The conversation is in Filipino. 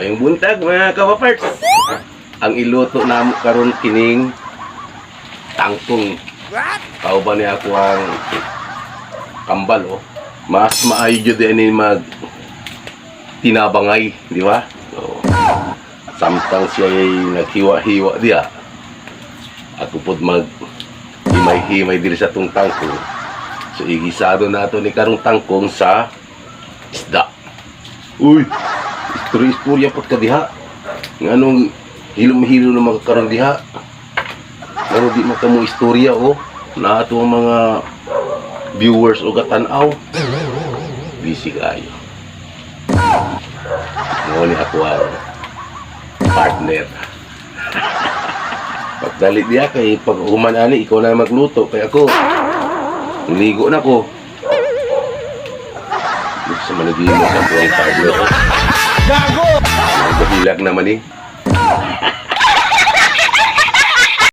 Ayong buntag mga kapaparts. Ang iluto na karon kining tangkong. Kauban niya ako ang kambal oh. Mas maayo jud ani mag tinabangay, di ba? So, samtang siya ay naghiwa-hiwa diya. Ako pod mag himay-himay diri sa tong tangkong. So igisado nato ni karong tangkong sa isda. Uy, istorya pot ka diha. Nganong hilom-hilom na magkaroon diha. Pero di makamo istorya oh. Na ato ang mga viewers o katanaw. Busy kayo. Ngoni ako ang partner. Pagdalit diya kay pag umanani ikaw na magluto kay ako. Ligo na ko. Gusto man naging mo sa buong partner ko. Gago! Nagbahilag naman eh.